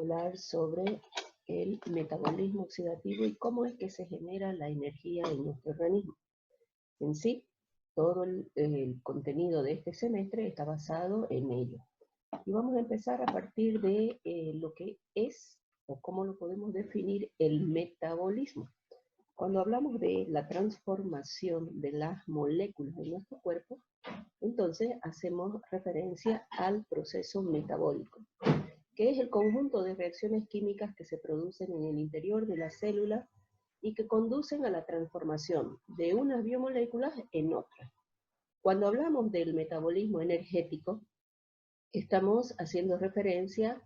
hablar sobre el metabolismo oxidativo y cómo es que se genera la energía en nuestro organismo. En sí, todo el contenido de este semestre está basado en ello. Y vamos a empezar a partir de lo que es o cómo lo podemos definir el metabolismo. Cuando hablamos de la transformación de las moléculas de nuestro cuerpo, entonces hacemos referencia al proceso metabólico, que es el conjunto de reacciones químicas que se producen en el interior de la célula y que conducen a la transformación de unas biomoléculas en otras. Cuando hablamos del metabolismo energético, estamos haciendo referencia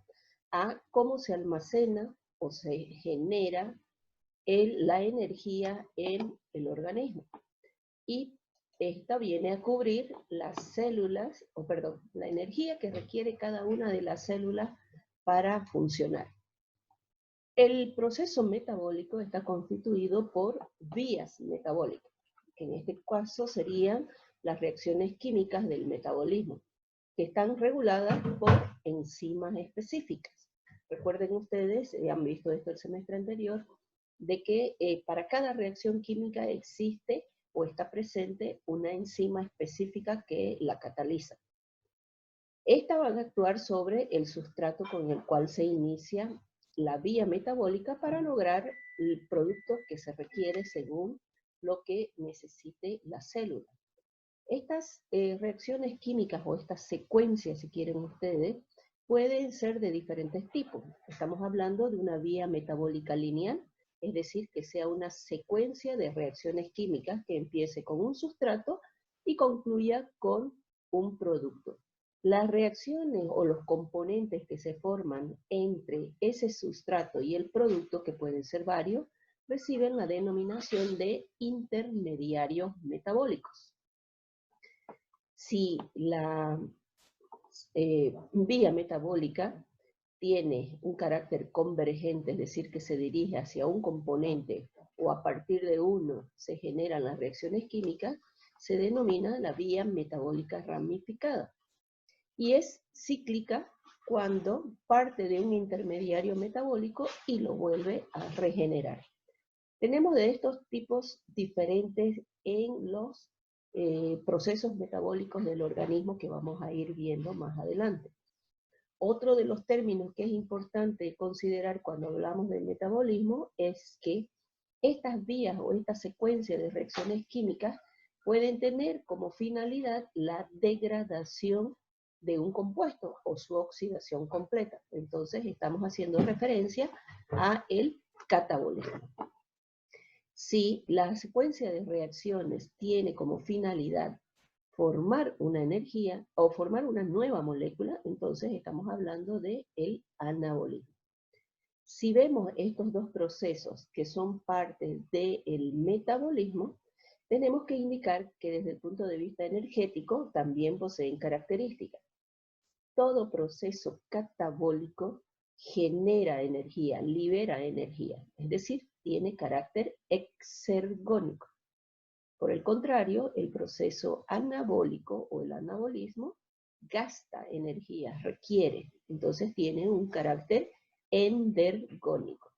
a cómo se almacena o se genera la energía en el organismo. Y esta viene a cubrir las células, la energía que requiere cada una de las células para funcionar. El proceso metabólico está constituido por vías metabólicas, que en este caso serían las reacciones químicas del metabolismo, que están reguladas por enzimas específicas. Recuerden ustedes, han visto esto el semestre anterior, de que para cada reacción química existe o está presente una enzima específica que la cataliza. Esta va a actuar sobre el sustrato con el cual se inicia la vía metabólica para lograr el producto que se requiere según lo que necesite la célula. Estas reacciones químicas o estas secuencias, si quieren ustedes, pueden ser de diferentes tipos. Estamos hablando de una vía metabólica lineal, es decir, que sea una secuencia de reacciones químicas que empiece con un sustrato y concluya con un producto. Las reacciones o los componentes que se forman entre ese sustrato y el producto, que pueden ser varios, reciben la denominación de intermediarios metabólicos. Si la vía metabólica tiene un carácter convergente, es decir, que se dirige hacia un componente o a partir de uno se generan las reacciones químicas, se denomina la vía metabólica ramificada. Y es cíclica cuando parte de un intermediario metabólico y lo vuelve a regenerar. Tenemos de estos tipos diferentes en los procesos metabólicos del organismo que vamos a ir viendo más adelante. Otro de los términos que es importante considerar cuando hablamos del metabolismo es que estas vías o esta secuencia de reacciones químicas pueden tener como finalidad la degradación de un compuesto o su oxidación completa. Entonces estamos haciendo referencia a el catabolismo. Si la secuencia de reacciones tiene como finalidad formar una energía o formar una nueva molécula, entonces estamos hablando de el anabolismo. Si vemos estos dos procesos que son parte del metabolismo, tenemos que indicar que desde el punto de vista energético también poseen características. Todo proceso catabólico genera energía, libera energía, es decir, tiene carácter exergónico. Por el contrario, el proceso anabólico o el anabolismo gasta energía, requiere, entonces tiene un carácter endergónico.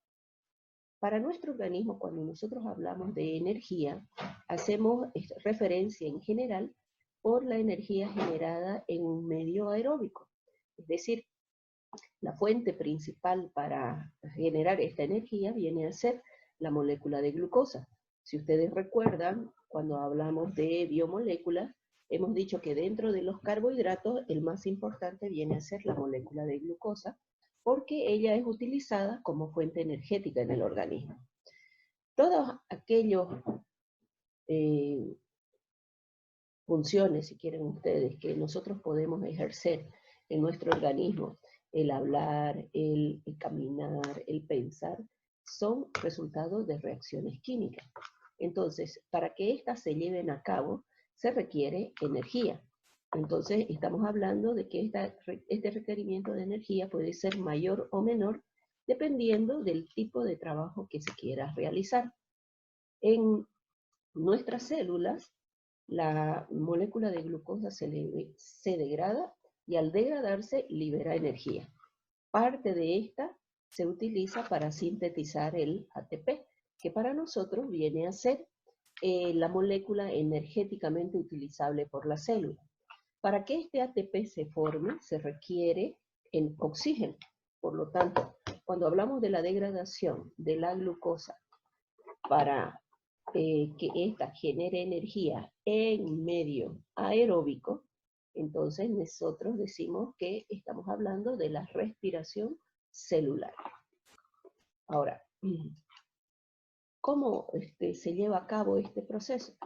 Para nuestro organismo, cuando nosotros hablamos de energía, hacemos referencia en general por la energía generada en un medio aeróbico. Es decir, la fuente principal para generar esta energía viene a ser la molécula de glucosa. Si ustedes recuerdan, cuando hablamos de biomoléculas, hemos dicho que dentro de los carbohidratos el más importante viene a ser la molécula de glucosa, porque ella es utilizada como fuente energética en el organismo. Todos aquellos funciones, si quieren ustedes, que nosotros podemos ejercer en nuestro organismo, el hablar, el caminar, el pensar, son resultados de reacciones químicas. Entonces, para que éstas se lleven a cabo, se requiere energía. Entonces, estamos hablando de que este requerimiento de energía puede ser mayor o menor, dependiendo del tipo de trabajo que se quiera realizar. En nuestras células, la molécula de glucosa se degrada y al degradarse libera energía. Parte de esta se utiliza para sintetizar el ATP, que para nosotros viene a ser la molécula energéticamente utilizable por la célula. Para que este ATP se forme, se requiere el oxígeno. Por lo tanto, cuando hablamos de la degradación de la glucosa para que ésta genere energía en medio aeróbico, entonces nosotros decimos que estamos hablando de la respiración celular. Ahora, ¿cómo se lleva a cabo este proceso?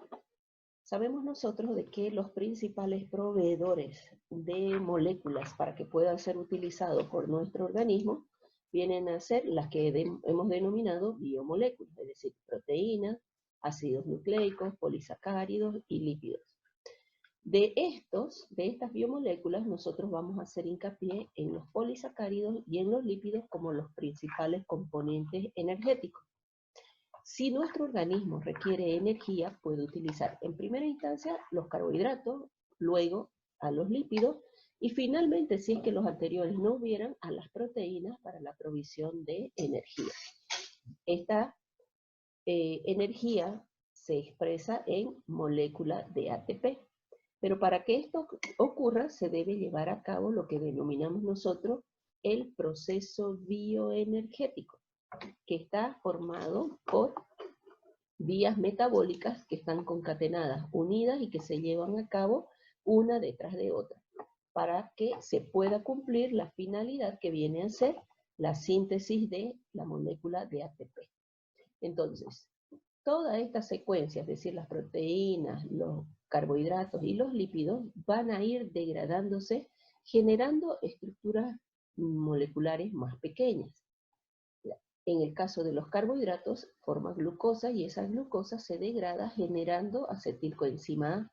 Sabemos nosotros de que los principales proveedores de moléculas para que puedan ser utilizados por nuestro organismo vienen a ser las que hemos denominado biomoléculas, es decir, proteínas, ácidos nucleicos, polisacáridos y lípidos. De estas biomoléculas, nosotros vamos a hacer hincapié en los polisacáridos y en los lípidos como los principales componentes energéticos. Si nuestro organismo requiere energía, puede utilizar en primera instancia los carbohidratos, luego a los lípidos y finalmente, si es que los anteriores no hubieran, a las proteínas para la provisión de energía. Esta energía se expresa en molécula de ATP. Pero para que esto ocurra, se debe llevar a cabo lo que denominamos nosotros el proceso bioenergético, que está formado por vías metabólicas que están concatenadas, unidas y que se llevan a cabo una detrás de otra, para que se pueda cumplir la finalidad que viene a ser la síntesis de la molécula de ATP. Entonces, toda esta secuencia, es decir, las proteínas, los carbohidratos y los lípidos, van a ir degradándose, generando estructuras moleculares más pequeñas. En el caso de los carbohidratos, forma glucosa y esa glucosa se degrada generando acetilcoenzima A,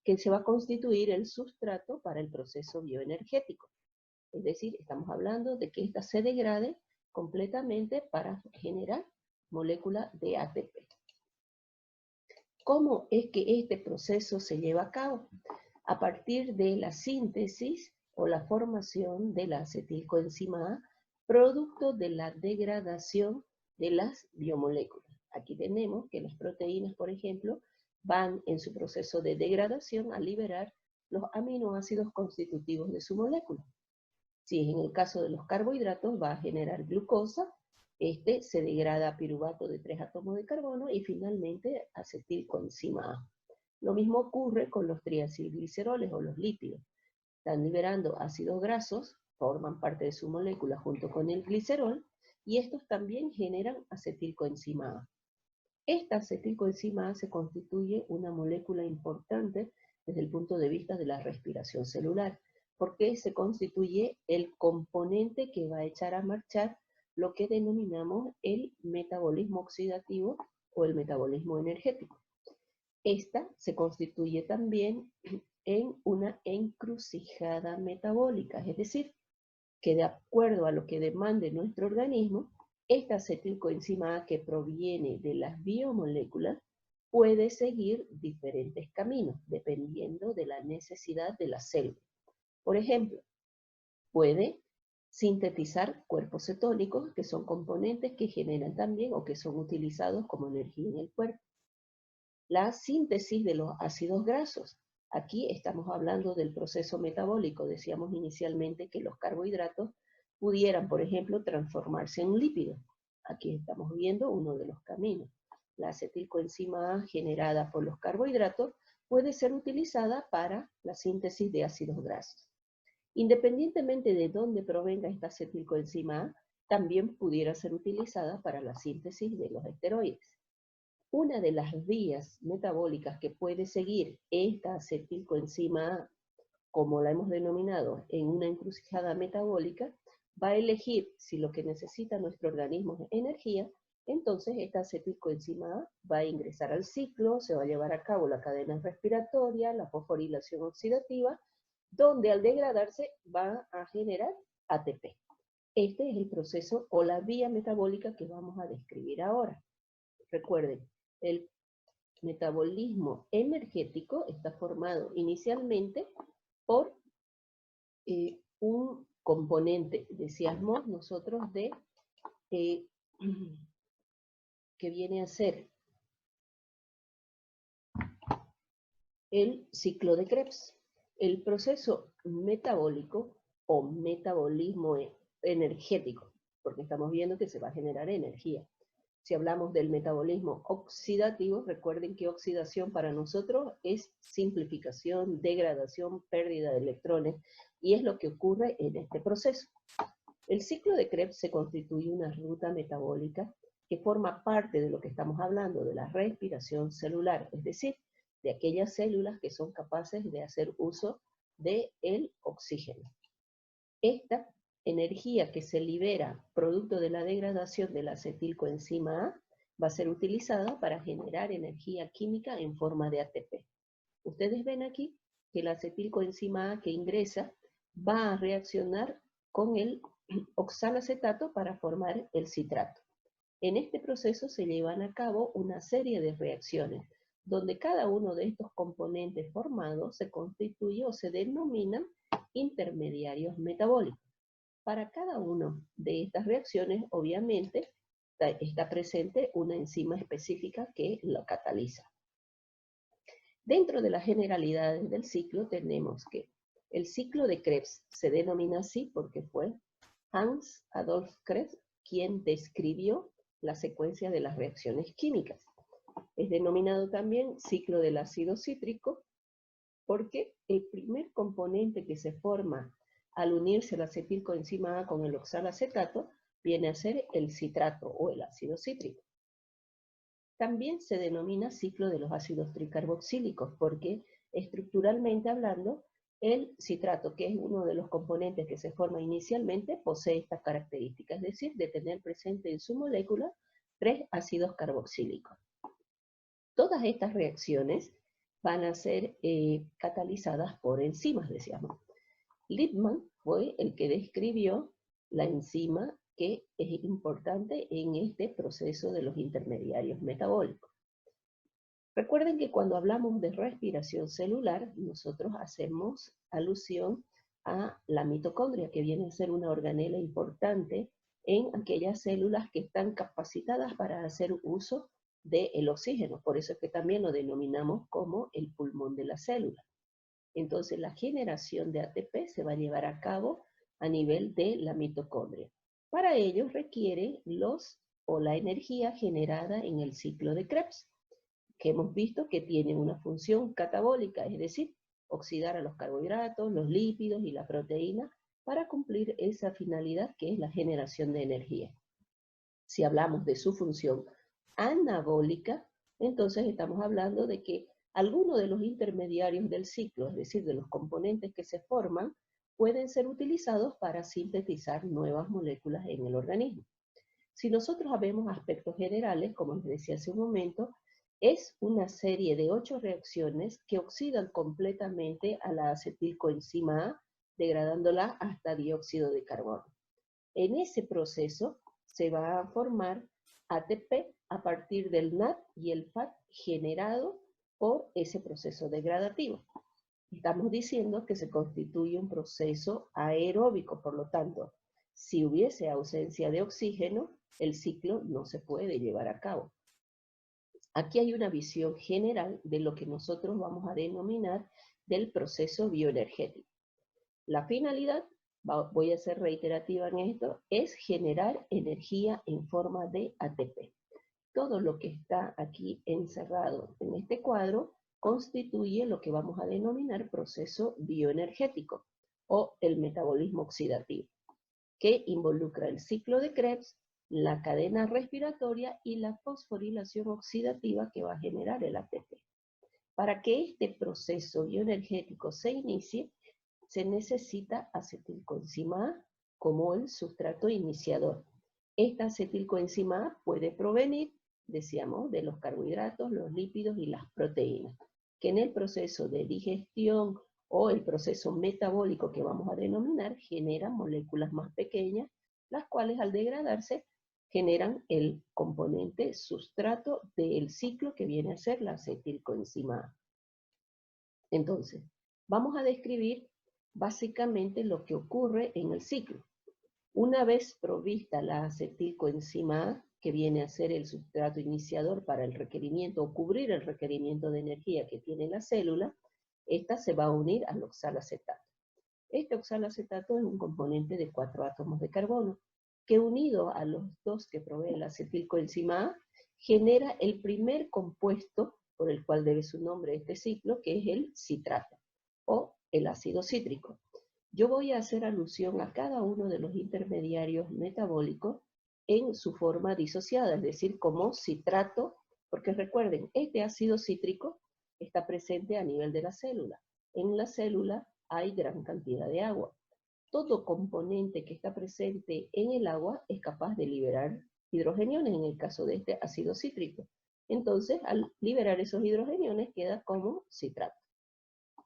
que se va a constituir el sustrato para el proceso bioenergético. Es decir, estamos hablando de que ésta se degrade completamente para generar molécula de ATP. ¿Cómo es que este proceso se lleva a cabo? A partir de la síntesis o la formación de la acetilcoenzima A, producto de la degradación de las biomoléculas. Aquí tenemos que las proteínas, por ejemplo, van en su proceso de degradación a liberar los aminoácidos constitutivos de su molécula. Si es en el caso de los carbohidratos, va a generar glucosa, se degrada a piruvato de 3 átomos de carbono y finalmente acetilcoenzima A. Lo mismo ocurre con los triacilgliceroles o los lípidos. Están liberando ácidos grasos, forman parte de su molécula junto con el glicerol, y estos también generan acetilcoenzima A. Esta acetilcoenzima A se constituye una molécula importante desde el punto de vista de la respiración celular, porque se constituye el componente que va a echar a marchar lo que denominamos el metabolismo oxidativo o el metabolismo energético. Esta se constituye también en una encrucijada metabólica, es decir, que de acuerdo a lo que demande nuestro organismo, esta acetilcoenzima A que proviene de las biomoléculas puede seguir diferentes caminos, dependiendo de la necesidad de la célula. Por ejemplo, puede sintetizar cuerpos cetónicos, que son componentes que generan también o que son utilizados como energía en el cuerpo. La síntesis de los ácidos grasos. Aquí estamos hablando del proceso metabólico. Decíamos inicialmente que los carbohidratos pudieran, por ejemplo, transformarse en lípidos. Aquí estamos viendo uno de los caminos. La acetilcoenzima A generada por los carbohidratos puede ser utilizada para la síntesis de ácidos grasos. Independientemente de dónde provenga esta acetilcoenzima A, también pudiera ser utilizada para la síntesis de los esteroides. Una de las vías metabólicas que puede seguir esta acetilcoenzima A, como la hemos denominado en una encrucijada metabólica, va a elegir si lo que necesita nuestro organismo es energía, entonces esta acetilcoenzima A va a ingresar al ciclo, se va a llevar a cabo la cadena respiratoria, la fosforilación oxidativa, donde al degradarse va a generar ATP. Este es el proceso o la vía metabólica que vamos a describir ahora. Recuerden, el metabolismo energético está formado inicialmente por un componente, decíamos nosotros, de que viene a ser el ciclo de Krebs. El proceso metabólico o metabolismo energético, porque estamos viendo que se va a generar energía. Si hablamos del metabolismo oxidativo, recuerden que oxidación para nosotros es simplificación, degradación, pérdida de electrones, y es lo que ocurre en este proceso. El ciclo de Krebs se constituye una ruta metabólica que forma parte de lo que estamos hablando, de la respiración celular, es decir, de aquellas células que son capaces de hacer uso del oxígeno. Esta energía que se libera producto de la degradación de la acetilcoenzima A va a ser utilizada para generar energía química en forma de ATP. Ustedes ven aquí que la acetilcoenzima A que ingresa va a reaccionar con el oxalacetato para formar el citrato. En este proceso se llevan a cabo una serie de reacciones, donde cada uno de estos componentes formados se constituye o se denominan intermediarios metabólicos. Para cada una de estas reacciones, obviamente, está presente una enzima específica que lo cataliza. Dentro de las generalidades del ciclo tenemos que el ciclo de Krebs se denomina así porque fue Hans Adolf Krebs quien describió la secuencia de las reacciones químicas. Es denominado también ciclo del ácido cítrico porque el primer componente que se forma al unirse la acetilcoenzima A con el oxalacetato viene a ser el citrato o el ácido cítrico. También se denomina ciclo de los ácidos tricarboxílicos porque estructuralmente hablando, el citrato, que es uno de los componentes que se forma inicialmente, posee estas características, es decir, de tener presente en su molécula 3 ácidos carboxílicos. Todas estas reacciones van a ser catalizadas por enzimas, decíamos. Lippmann fue el que describió la enzima que es importante en este proceso de los intermediarios metabólicos. Recuerden que cuando hablamos de respiración celular, nosotros hacemos alusión a la mitocondria, que viene a ser una organela importante en aquellas células que están capacitadas para hacer uso del oxígeno. Por eso es que también lo denominamos como el pulmón de la célula. Entonces la generación de ATP se va a llevar a cabo a nivel de la mitocondria. Para ello requiere la energía generada en el ciclo de Krebs, que hemos visto que tiene una función catabólica, es decir, oxidar a los carbohidratos, los lípidos y la proteína para cumplir esa finalidad que es la generación de energía. Si hablamos de su función anabólica, entonces estamos hablando de que algunos de los intermediarios del ciclo, es decir, de los componentes que se forman, pueden ser utilizados para sintetizar nuevas moléculas en el organismo. Si nosotros vemos aspectos generales, como les decía hace un momento, es una serie de 8 reacciones que oxidan completamente a la acetilcoenzima A, degradándola hasta dióxido de carbono. En ese proceso se va a formar ATP a partir del NAD y el FAT generado por ese proceso degradativo. Estamos diciendo que se constituye un proceso aeróbico, por lo tanto, si hubiese ausencia de oxígeno, el ciclo no se puede llevar a cabo. Aquí hay una visión general de lo que nosotros vamos a denominar del proceso bioenergético. La finalidad, voy a ser reiterativa en esto, es generar energía en forma de ATP. Todo lo que está aquí encerrado en este cuadro constituye lo que vamos a denominar proceso bioenergético o el metabolismo oxidativo, que involucra el ciclo de Krebs, la cadena respiratoria y la fosforilación oxidativa que va a generar el ATP. Para que este proceso bioenergético se inicie, se necesita acetilcoenzima A como el sustrato iniciador. Esta acetilcoenzima A puede provenir, decíamos, de los carbohidratos, los lípidos y las proteínas, que en el proceso de digestión o el proceso metabólico que vamos a denominar, generan moléculas más pequeñas, las cuales al degradarse generan el componente sustrato del ciclo que viene a ser la acetilcoenzima A. Entonces, vamos a describir básicamente lo que ocurre en el ciclo. Una vez provista la acetilcoenzima A, que viene a ser el sustrato iniciador para el requerimiento o cubrir el requerimiento de energía que tiene la célula, esta se va a unir al oxalacetato. Este oxalacetato es un componente de 4 átomos de carbono, que unido a los 2 que provee la acetilcoenzima A, genera el primer compuesto por el cual debe su nombre este ciclo, que es el citrato, o el ácido cítrico. Yo voy a hacer alusión a cada uno de los intermediarios metabólicos en su forma disociada, es decir, como citrato, porque recuerden, este ácido cítrico está presente a nivel de la célula. En la célula hay gran cantidad de agua. Todo componente que está presente en el agua es capaz de liberar hidrogeniones, en el caso de este ácido cítrico. Entonces, al liberar esos hidrogeniones, queda como citrato.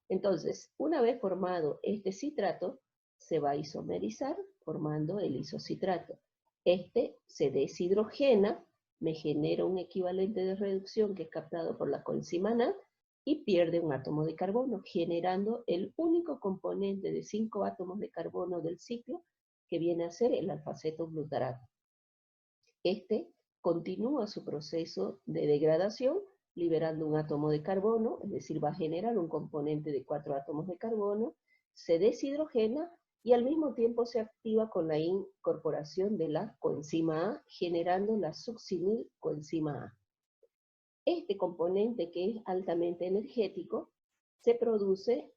Entonces, una vez formado este citrato, se va a isomerizar formando el isocitrato. Este se deshidrogena, me genera un equivalente de reducción que es captado por la coenzima NAD y pierde un átomo de carbono, generando el único componente de 5 átomos de carbono del ciclo, que viene a ser el alfa-cetoglutarato. Este continúa su proceso de degradación liberando un átomo de carbono, es decir, va a generar un componente de 4 átomos de carbono, se deshidrogena y al mismo tiempo se activa con la incorporación de la coenzima A, generando la succinilcoenzima A. Este componente, que es altamente energético, se produce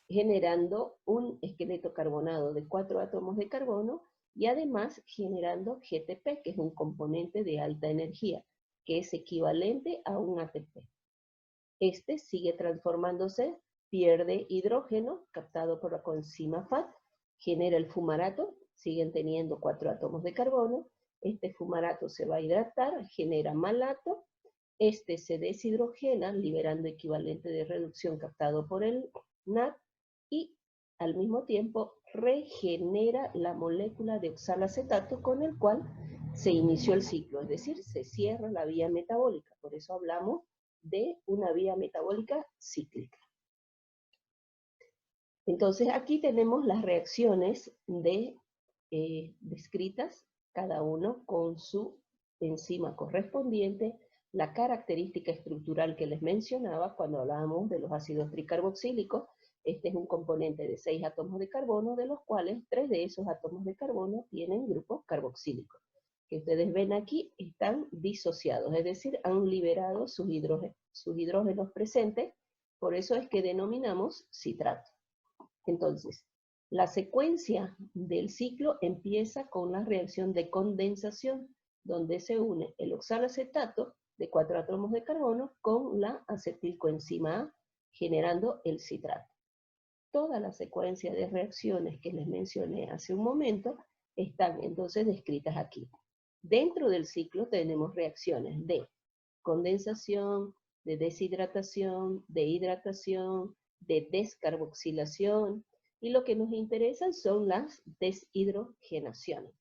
generando un esqueleto carbonado de 4 átomos de carbono y además generando GTP, que es un componente de alta energía, que es equivalente a un ATP. Este sigue transformándose, pierde hidrógeno captado por la coenzima FAT, genera el fumarato, siguen teniendo 4 átomos de carbono, este fumarato se va a hidratar, genera malato, este se deshidrogena, liberando equivalente de reducción captado por el NAD, y al mismo tiempo regenera la molécula de oxalacetato con el cual se inició el ciclo, es decir, se cierra la vía metabólica. Por eso hablamos de una vía metabólica cíclica. Entonces aquí tenemos las reacciones descritas, cada uno con su enzima correspondiente, la característica estructural que les mencionaba cuando hablábamos de los ácidos tricarboxílicos. Este es un componente de 6 átomos de carbono, de los cuales 3 de esos átomos de carbono tienen grupos carboxílicos. Que ustedes ven aquí están disociados, es decir, han liberado sus hidrógenos presentes, por eso es que denominamos citrato. Entonces, la secuencia del ciclo empieza con la reacción de condensación, donde se une el oxalacetato de 4 átomos de carbono con la acetilcoenzima A, generando el citrato. Toda la secuencia de reacciones que les mencioné hace un momento están entonces descritas aquí. Dentro del ciclo tenemos reacciones de condensación, de deshidratación, de hidratación, de descarboxilación, y lo que nos interesa son las deshidrogenaciones,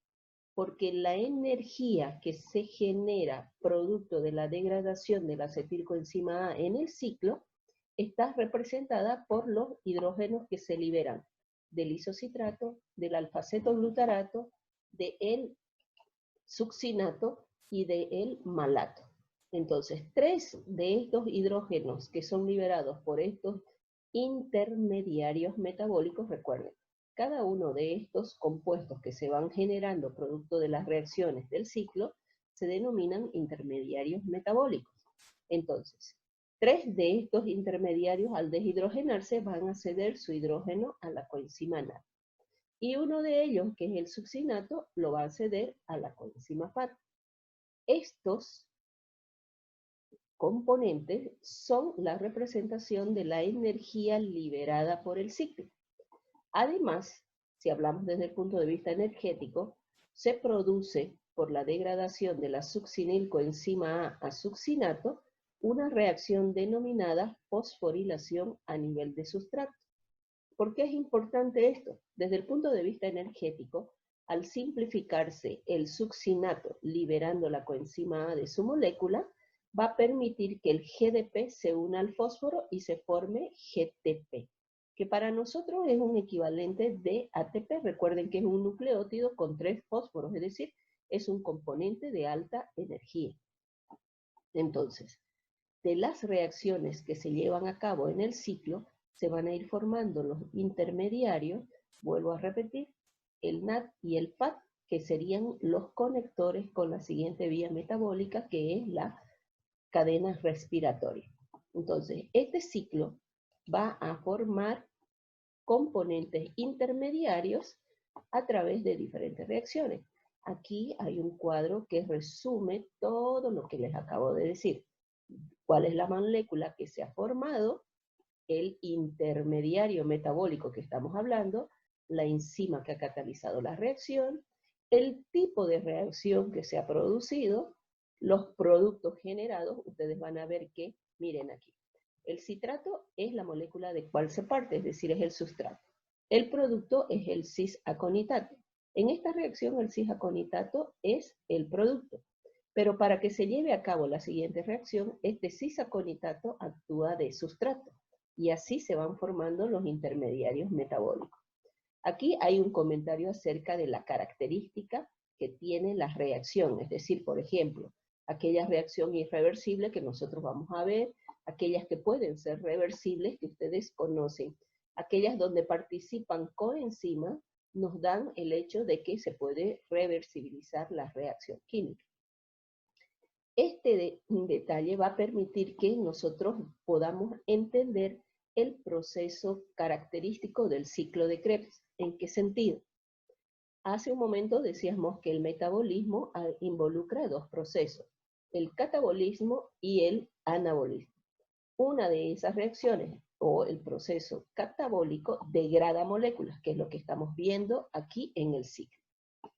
porque la energía que se genera producto de la degradación de la acetilcoenzima A en el ciclo está representada por los hidrógenos que se liberan del isocitrato, del alfa-cetoglutarato, del succinato y del malato. Entonces, 3 de estos hidrógenos que son liberados por estos intermediarios metabólicos, recuerden, cada uno de estos compuestos que se van generando producto de las reacciones del ciclo se denominan intermediarios metabólicos. Entonces, 3 de estos intermediarios al deshidrogenarse van a ceder su hidrógeno a la coenzima NAD. Y uno de ellos, que es el succinato, lo va a ceder a la coenzima FAT. Estos componentes son la representación de la energía liberada por el ciclo. Además, si hablamos desde el punto de vista energético, se produce por la degradación de la succinilcoenzima A succinato una reacción denominada fosforilación a nivel de sustrato. ¿Por qué es importante esto? Desde el punto de vista energético, al simplificarse el succinato liberando la coenzima A de su molécula, va a permitir que el GDP se una al fósforo y se forme GTP. que para nosotros es un equivalente de ATP. Recuerden que es un nucleótido con 3 fósforos, es decir, es un componente de alta energía. Entonces, de las reacciones que se llevan a cabo en el ciclo, se van a ir formando los intermediarios, vuelvo a repetir, el NAD y el PAD, que serían los conectores con la siguiente vía metabólica, que es la cadena respiratoria. Entonces, este ciclo va a formar componentes intermediarios a través de diferentes reacciones. Aquí hay un cuadro que resume todo lo que les acabo de decir. ¿Cuál es la molécula que se ha formado? El intermediario metabólico que estamos hablando, la enzima que ha catalizado la reacción, el tipo de reacción que se ha producido, los productos generados. Ustedes van a ver que, miren aquí, el citrato es la molécula de cual se parte, es decir, es el sustrato. El producto es el cis-aconitato. En esta reacción el cis-aconitato es el producto. Pero para que se lleve a cabo la siguiente reacción, este cis-aconitato actúa de sustrato. Y así se van formando los intermediarios metabólicos. Aquí hay un comentario acerca de la característica que tiene la reacción. Es decir, por ejemplo, aquella reacción irreversible que nosotros vamos a ver, aquellas que pueden ser reversibles que ustedes conocen, aquellas donde participan coenzimas, nos dan el hecho de que se puede reversibilizar la reacción química. Este detalle va a permitir que nosotros podamos entender el proceso característico del ciclo de Krebs. ¿En qué sentido? Hace un momento decíamos que el metabolismo involucra dos procesos, el catabolismo y el anabolismo. Una de esas reacciones, o el proceso catabólico, degrada moléculas, que es lo que estamos viendo aquí en el ciclo.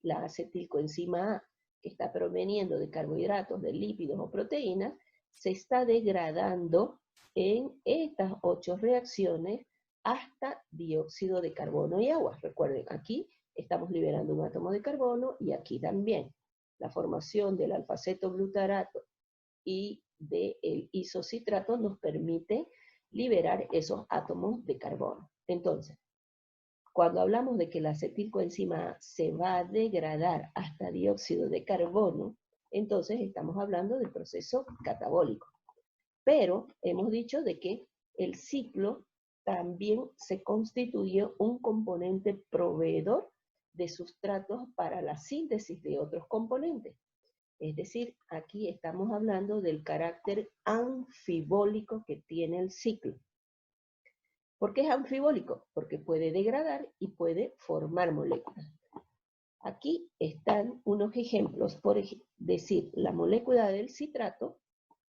La acetilcoenzima A, que está proveniendo de carbohidratos, de lípidos o proteínas, se está degradando en estas 8 reacciones hasta dióxido de carbono y agua. Recuerden, aquí estamos liberando un átomo de carbono y aquí también. La formación del alfa-cetoglutarato y del isocitrato nos permite liberar esos átomos de carbono. Entonces, cuando hablamos de que la acetilcoenzima A se va a degradar hasta dióxido de carbono, entonces estamos hablando del proceso catabólico. Pero hemos dicho de que el ciclo también se constituye un componente proveedor de sustratos para la síntesis de otros componentes. Es decir, aquí estamos hablando del carácter anfibólico que tiene el ciclo. ¿Por qué es anfibólico? Porque puede degradar y puede formar moléculas. Aquí están unos ejemplos, por decir, la molécula del citrato,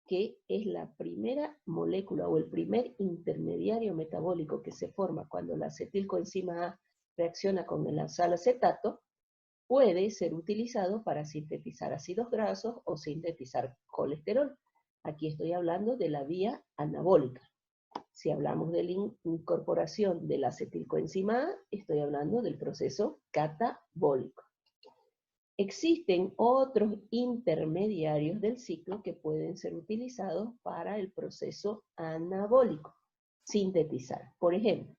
que es la primera molécula o el primer intermediario metabólico que se forma cuando la acetilcoenzima A reacciona con el acetato, puede ser utilizado para sintetizar ácidos grasos o sintetizar colesterol. Aquí estoy hablando de la vía anabólica. Si hablamos de la incorporación de la acetilcoenzima A, estoy hablando del proceso catabólico. Existen otros intermediarios del ciclo que pueden ser utilizados para el proceso anabólico, sintetizar. Por ejemplo,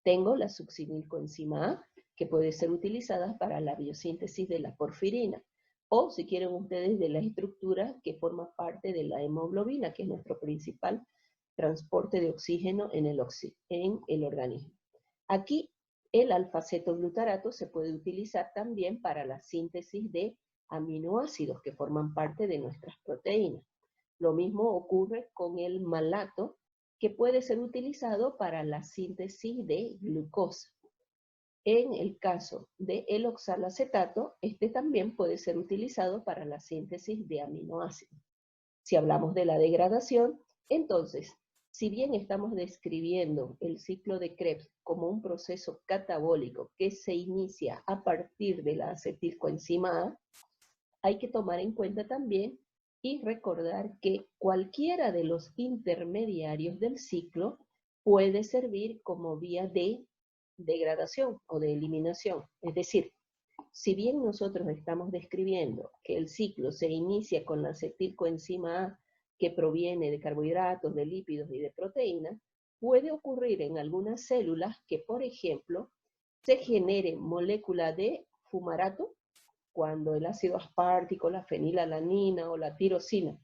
tengo la succinilcoenzima A, que puede ser utilizada para la biosíntesis de la porfirina, o si quieren ustedes de la estructura que forma parte de la hemoglobina, que es nuestro principal transporte de oxígeno en el organismo. Aquí el alfa-cetoglutarato se puede utilizar también para la síntesis de aminoácidos que forman parte de nuestras proteínas. Lo mismo ocurre con el malato, que puede ser utilizado para la síntesis de glucosa. En el caso del oxalacetato, este también puede ser utilizado para la síntesis de aminoácidos. Si hablamos de la degradación, entonces, si bien estamos describiendo el ciclo de Krebs como un proceso catabólico que se inicia a partir de la acetilcoenzima A, hay que tomar en cuenta también y recordar que cualquiera de los intermediarios del ciclo puede servir como vía de degradación o de eliminación. Es decir, si bien nosotros estamos describiendo que el ciclo se inicia con la acetilcoenzima A, que proviene de carbohidratos, de lípidos y de proteínas, puede ocurrir en algunas células que, por ejemplo, se genere molécula de fumarato cuando el ácido aspartico, la fenilalanina o la tirosina,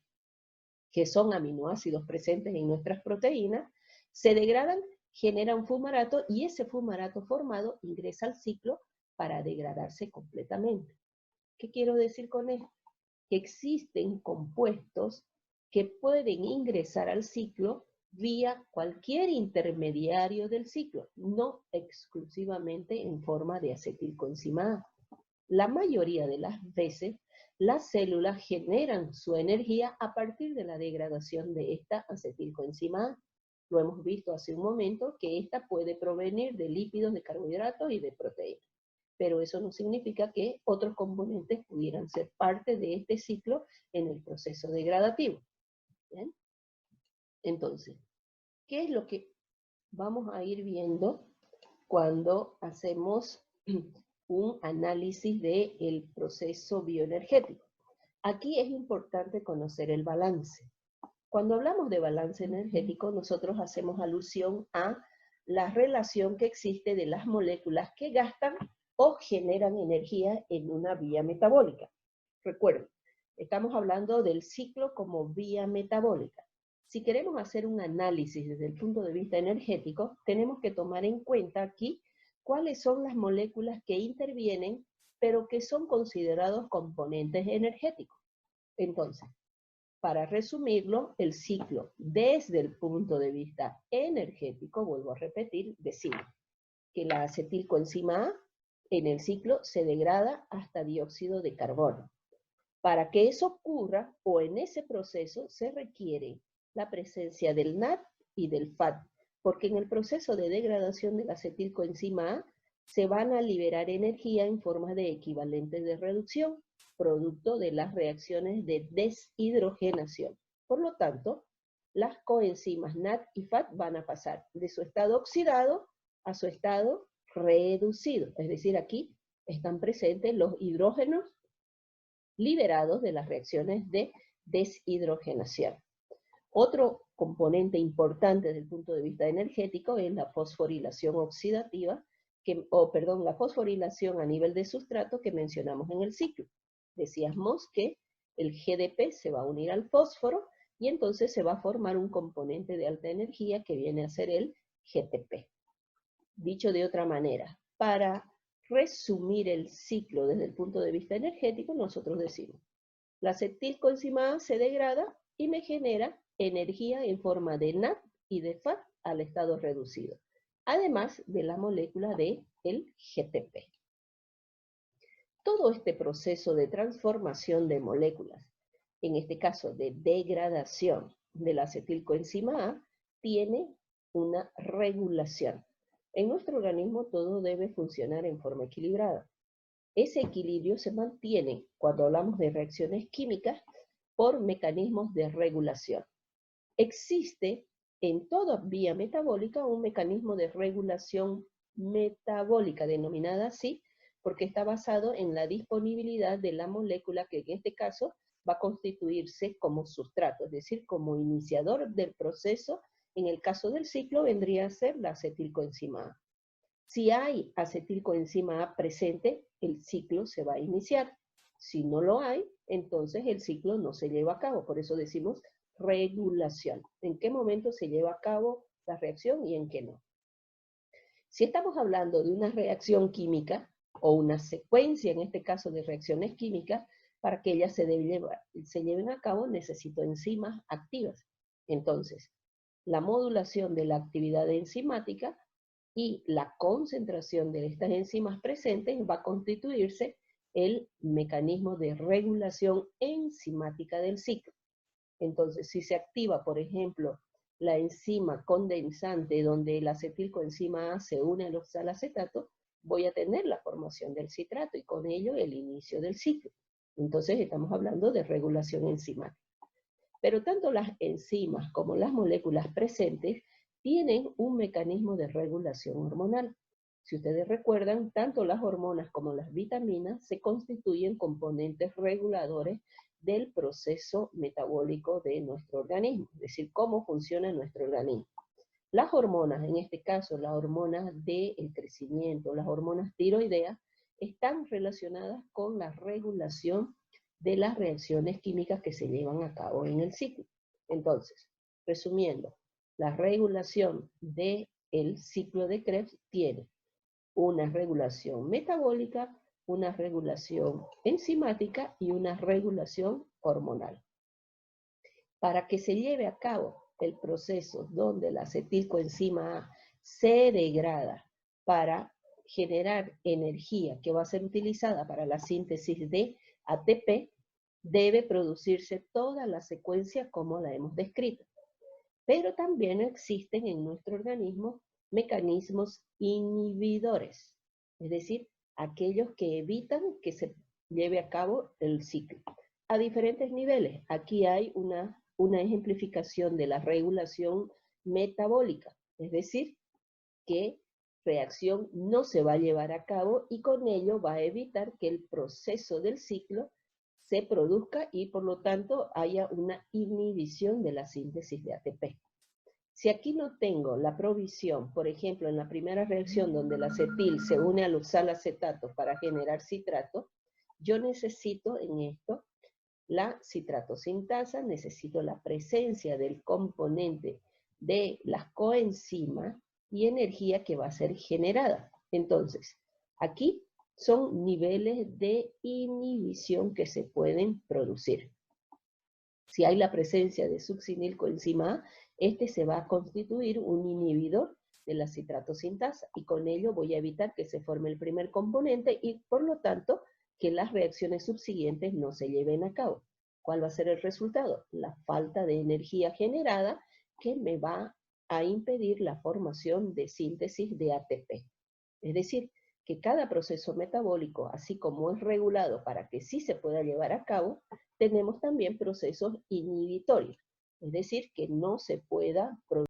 que son aminoácidos presentes en nuestras proteínas, se degradan, generan fumarato y ese fumarato formado ingresa al ciclo para degradarse completamente. ¿Qué quiero decir con esto? Que existen compuestos que pueden ingresar al ciclo vía cualquier intermediario del ciclo, no exclusivamente en forma de acetilcoenzima A. La mayoría de las veces, las células generan su energía a partir de la degradación de esta acetilcoenzima A. Lo hemos visto hace un momento que esta puede provenir de lípidos, de carbohidratos y de proteínas. Pero eso no significa que otros componentes pudieran ser parte de este ciclo en el proceso degradativo. ¿Bien? Entonces, ¿qué es lo que vamos a ir viendo cuando hacemos un análisis del proceso bioenergético? Aquí es importante conocer el balance. Cuando hablamos de balance energético, nosotros hacemos alusión a la relación que existe de las moléculas que gastan o generan energía en una vía metabólica. Recuerden, estamos hablando del ciclo como vía metabólica. Si queremos hacer un análisis desde el punto de vista energético, tenemos que tomar en cuenta aquí cuáles son las moléculas que intervienen, pero que son considerados componentes energéticos. Entonces, para resumirlo, el ciclo desde el punto de vista energético, vuelvo a repetir, decimos que la acetilcoenzima A en el ciclo se degrada hasta dióxido de carbono. Para que eso ocurra, o en ese proceso, se requiere la presencia del NAD y del FAD, porque en el proceso de degradación de la acetilcoenzima A se van a liberar energía en forma de equivalentes de reducción, producto de las reacciones de deshidrogenación. Por lo tanto, las coenzimas NAD y FAD van a pasar de su estado oxidado a su estado reducido. Es decir, aquí están presentes los hidrógenos liberados de las reacciones de deshidrogenación. Otro componente importante desde el punto de vista energético es la fosforilación oxidativa, la fosforilación a nivel de sustrato que mencionamos en el ciclo. Decíamos que el GDP se va a unir al fósforo y entonces se va a formar un componente de alta energía que viene a ser el GTP. Dicho de otra manera, para resumir el ciclo desde el punto de vista energético, nosotros decimos, la acetilcoenzima A se degrada y me genera energía en forma de NAD y de FAD al estado reducido, además de la molécula de el GTP. Todo este proceso de transformación de moléculas, en este caso de degradación de la acetilcoenzima A, tiene una regulación. En nuestro organismo todo debe funcionar en forma equilibrada. Ese equilibrio se mantiene cuando hablamos de reacciones químicas por mecanismos de regulación. Existe en toda vía metabólica un mecanismo de regulación metabólica, denominada así, porque está basado en la disponibilidad de la molécula que en este caso va a constituirse como sustrato, es decir, como iniciador del proceso. En el caso del ciclo vendría a ser la acetilcoenzima A. Si hay acetilcoenzima A presente, el ciclo se va a iniciar. Si no lo hay, entonces el ciclo no se lleva a cabo. Por eso decimos regulación. ¿En qué momento se lleva a cabo la reacción y en qué no? Si estamos hablando de una reacción química o una secuencia, en este caso de reacciones químicas, para que ellas se lleven a cabo necesito enzimas activas. Entonces, la modulación de la actividad enzimática y la concentración de estas enzimas presentes va a constituirse el mecanismo de regulación enzimática del ciclo. Entonces, si se activa, por ejemplo, la enzima condensante donde el acetilcoenzima A se une al oxalacetato, voy a tener la formación del citrato y con ello el inicio del ciclo. Entonces estamos hablando de regulación enzimática. Pero tanto las enzimas como las moléculas presentes tienen un mecanismo de regulación hormonal. Si ustedes recuerdan, tanto las hormonas como las vitaminas se constituyen componentes reguladores del proceso metabólico de nuestro organismo, es decir, cómo funciona nuestro organismo. Las hormonas, en este caso las hormonas del crecimiento, las hormonas tiroideas, están relacionadas con la regulación de las reacciones químicas que se llevan a cabo en el ciclo. Entonces, resumiendo, la regulación del ciclo de Krebs tiene una regulación metabólica, una regulación enzimática y una regulación hormonal. Para que se lleve a cabo el proceso donde la acetilcoenzima A se degrada para generar energía que va a ser utilizada para la síntesis de ATP, debe producirse toda la secuencia como la hemos descrito. Pero también existen en nuestro organismo mecanismos inhibidores, es decir, aquellos que evitan que se lleve a cabo el ciclo. A diferentes niveles, aquí hay una ejemplificación de la regulación metabólica, es decir, que reacción no se va a llevar a cabo y con ello va a evitar que el proceso del ciclo se produzca y por lo tanto haya una inhibición de la síntesis de ATP. Si aquí no tengo la provisión, por ejemplo, en la primera reacción donde el acetil se une al oxalacetato para generar citrato, yo necesito en esto la citratosintasa, necesito la presencia del componente de las coenzimas y energía que va a ser generada. Entonces, aquí son niveles de inhibición que se pueden producir. Si hay la presencia de succinilcoenzima A, este se va a constituir un inhibidor de la citratosintasa y con ello voy a evitar que se forme el primer componente y por lo tanto que las reacciones subsiguientes no se lleven a cabo. ¿Cuál va a ser el resultado? La falta de energía generada que me va a impedir la formación de síntesis de ATP. Es decir, que cada proceso metabólico, así como es regulado para que sí se pueda llevar a cabo, tenemos también procesos inhibitorios, es decir, que no se pueda producir